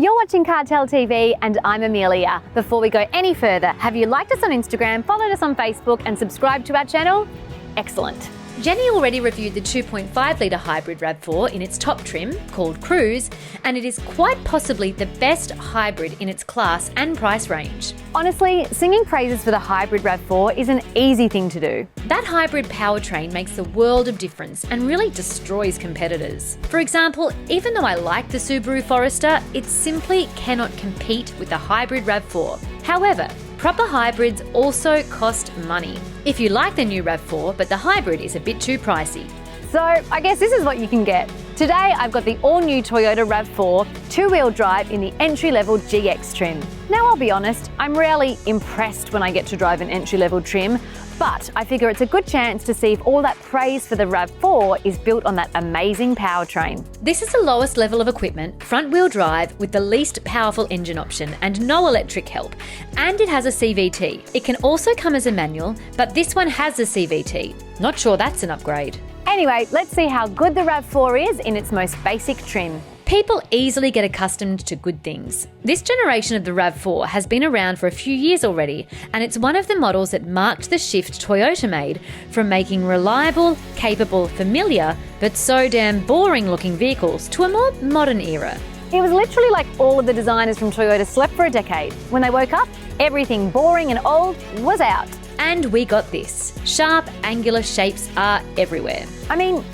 You're watching Cartell TV and I'm Amelia. Before we go any further, have you liked us on Instagram, followed us on Facebook and subscribed to our channel? Excellent. Jenny already reviewed the 2.5 litre hybrid RAV4 in its top trim, called Cruise, and it is quite possibly the best hybrid in its class and price range. Honestly, singing praises for the hybrid RAV4 is an easy thing to do. That hybrid powertrain makes a world of difference and really destroys competitors. For example, even though I like the Subaru Forester, it simply cannot compete with the hybrid RAV4. However, proper hybrids also cost money. If you like the new RAV4, but the hybrid is a bit too pricey. So I guess this is what you can get. Today I've got the all-new Toyota RAV4 two-wheel drive in the entry-level GX trim. Now I'll be honest, I'm rarely impressed when I get to drive an entry-level trim, but I figure it's a good chance to see if all that praise for the RAV4 is built on that amazing powertrain. This is the lowest level of equipment, front-wheel drive with the least powerful engine option and no electric help, and it has a CVT. It can also come as a manual, but this one has a CVT. Not sure that's an upgrade. Anyway, let's see how good the RAV4 is in its most basic trim. People easily get accustomed to good things. This generation of the RAV4 has been around for a few years already, and it's one of the models that marked the shift Toyota made from making reliable, capable, familiar, but so damn boring looking vehicles to a more modern era. It was literally like all of the designers from Toyota slept for a decade. When they woke up, everything boring and old was out. And we got this. Sharp, angular shapes are everywhere. I mean,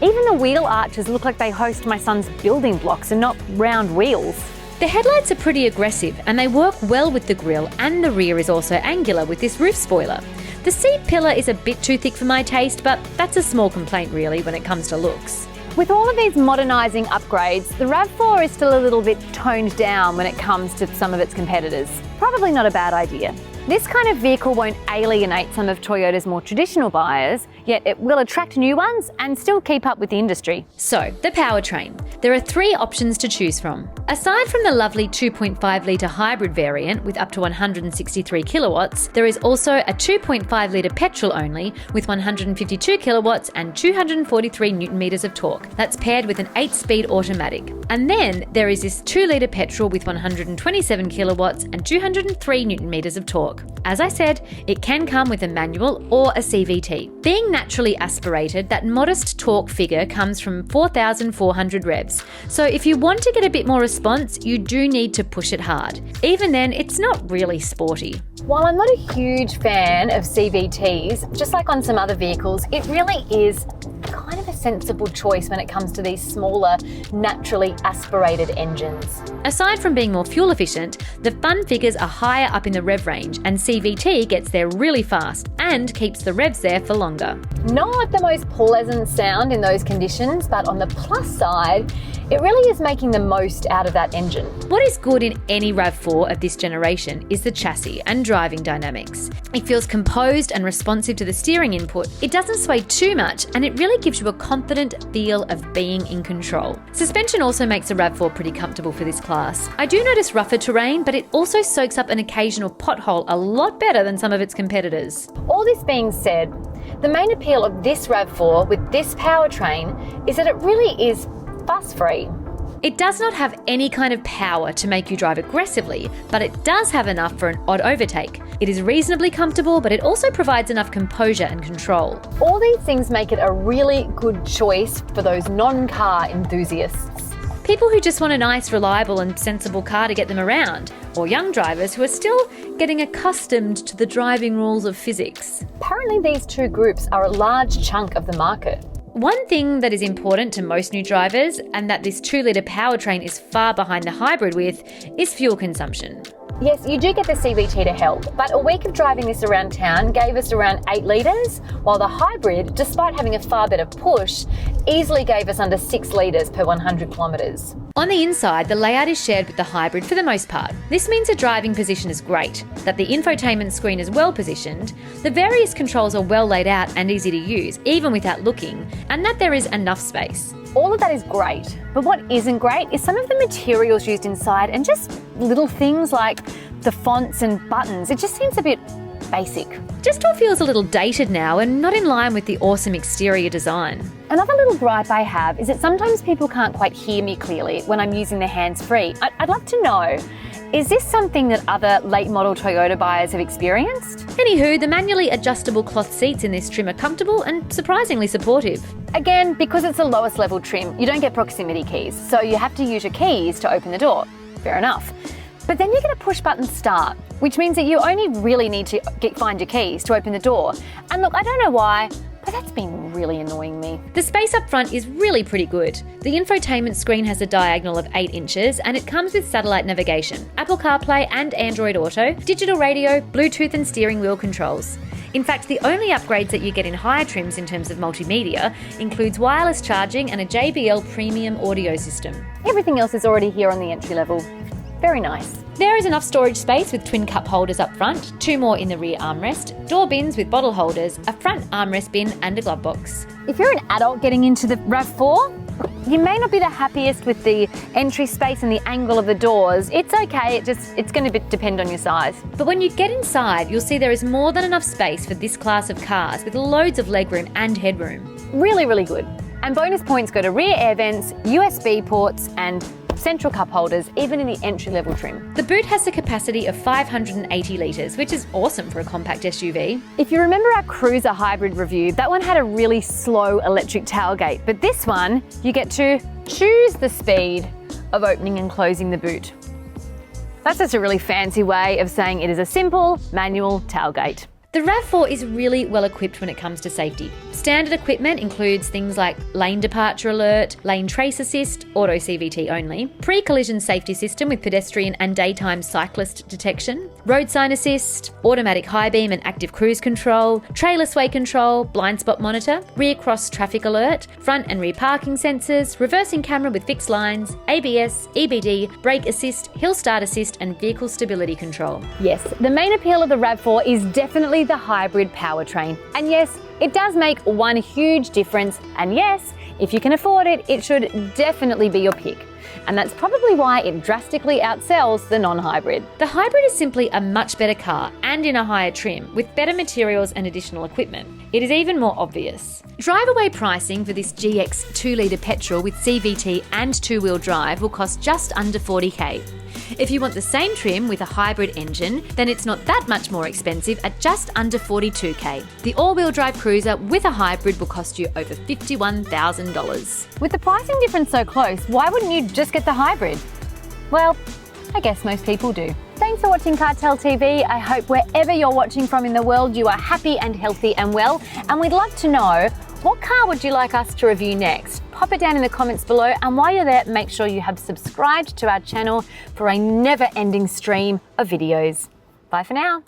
even the wheel arches look like they host my son's building blocks and not round wheels. The headlights are pretty aggressive and they work well with the grille, and the rear is also angular with this roof spoiler. The seat pillar is a bit too thick for my taste, but that's a small complaint really when it comes to looks. With all of these modernising upgrades, the RAV4 is still a little bit toned down when it comes to some of its competitors. Probably not a bad idea. This kind of vehicle won't alienate some of Toyota's more traditional buyers, yet it will attract new ones and still keep up with the industry. So, the powertrain. There are three options to choose from. Aside from the lovely 2.5 litre hybrid variant with up to 163 kilowatts, there is also a 2.5 litre petrol only with 152 kilowatts and 243 newton meters of torque. That's paired with an 8-speed automatic. And then there is this 2 litre petrol with 127 kilowatts and 203 newton meters of torque. As I said, it can come with a manual or a CVT. Being naturally aspirated, that modest torque figure comes from 4,400 revs. So if you want to get a bit more response, you do need to push it hard. Even then, it's not really sporty. While I'm not a huge fan of CVTs, just like on some other vehicles, it really is kind of a sensible choice when it comes to these smaller, naturally aspirated engines. Aside from being more fuel efficient, the fun figures are higher up in the rev range, and CVT gets there really fast and keeps the revs there for longer. Not the most pleasant sound in those conditions, but on the plus side, it really is making the most out of that engine. What is good in any RAV4 of this generation is the chassis and driving dynamics. It feels composed and responsive to the steering input. It doesn't sway too much, and it really gives you a confident feel of being in control. Suspension also makes the RAV4 pretty comfortable for this class. I do notice rougher terrain, but it also soaks up an occasional pothole a lot better than some of its competitors. All this being said, the main appeal of this RAV4 with this powertrain is that it really is fuss-free. It does not have any kind of power to make you drive aggressively, but it does have enough for an odd overtake. It is reasonably comfortable, but it also provides enough composure and control. All these things make it a really good choice for those non-car enthusiasts. People who just want a nice, reliable and sensible car to get them around, or young drivers who are still getting accustomed to the driving rules of physics. Apparently these two groups are a large chunk of the market. One thing that is important to most new drivers, and that this 2 litre powertrain is far behind the hybrid with, is fuel consumption. Yes, you do get the CVT to help, but a week of driving this around town gave us around 8 litres, while the hybrid, despite having a far better push, easily gave us under 6 litres per 100 kilometres. On the inside, the layout is shared with the hybrid for the most part. This means the driving position is great, that the infotainment screen is well positioned, the various controls are well laid out and easy to use, even without looking, and that there is enough space. All of that is great, but what isn't great is some of the materials used inside and just little things like the fonts and buttons. It just seems a bit basic. Just all feels a little dated now and not in line with the awesome exterior design. Another little gripe I have is that sometimes people can't quite hear me clearly when I'm using the hands-free. I'd love to know, is this something that other late model Toyota buyers have experienced? Anywho, the manually adjustable cloth seats in this trim are comfortable and surprisingly supportive. Again, because it's the lowest level trim, you don't get proximity keys, so you have to use your keys to open the door. Fair enough. But then you get a push button start, which means that you only really need to find your keys to open the door. And look, I don't know why, but that's been really annoying me. The space up front is really pretty good. The infotainment screen has a diagonal of 8 inches and it comes with satellite navigation, Apple CarPlay and Android Auto, digital radio, Bluetooth and steering wheel controls. In fact, the only upgrades that you get in higher trims in terms of multimedia includes wireless charging and a JBL premium audio system. Everything else is already here on the entry level. Very nice. There is enough storage space with twin cup holders up front, 2 more in the rear armrest, door bins with bottle holders, a front armrest bin and a glove box. If you're an adult getting into the RAV4, you may not be the happiest with the entry space and the angle of the doors. It's okay, it's going to depend on your size. But when you get inside, you'll see there is more than enough space for this class of cars with loads of legroom and headroom. Really, really good. And bonus points go to rear air vents, USB ports and central cup holders, even in the entry-level trim. The boot has a capacity of 580 litres, which is awesome for a compact SUV. If you remember our Cruiser hybrid review, that one had a really slow electric tailgate, but this one, you get to choose the speed of opening and closing the boot. That's just a really fancy way of saying it is a simple manual tailgate. The RAV4 is really well equipped when it comes to safety. Standard equipment includes things like lane departure alert, lane trace assist, auto CVT only, pre-collision safety system with pedestrian and daytime cyclist detection, road sign assist, automatic high beam and active cruise control, trailer sway control, blind spot monitor, rear cross traffic alert, front and rear parking sensors, reversing camera with fixed lines, ABS, EBD, brake assist, hill start assist and vehicle stability control. Yes, the main appeal of the RAV4 is definitely the hybrid powertrain. And yes, it does make one huge difference. And yes, if you can afford it, it should definitely be your pick. And that's probably why it drastically outsells the non-hybrid. The hybrid is simply a much better car and in a higher trim with better materials and additional equipment. It is even more obvious. Drive-away pricing for this GX 2-litre petrol with CVT and 2-wheel drive will cost just under $40,000. If you want the same trim with a hybrid engine, then it's not that much more expensive at just under $42,000. The all-wheel drive cruiser with a hybrid will cost you over $51,000. With the pricing difference so close, why wouldn't you just get the hybrid? Well, I guess most people do. Thanks for watching Cartell TV. I hope wherever you're watching from in the world, you are happy and healthy and well. And we'd love to know, what car would you like us to review next? Pop it down in the comments below. And while you're there, make sure you have subscribed to our channel for a never-ending stream of videos. Bye for now.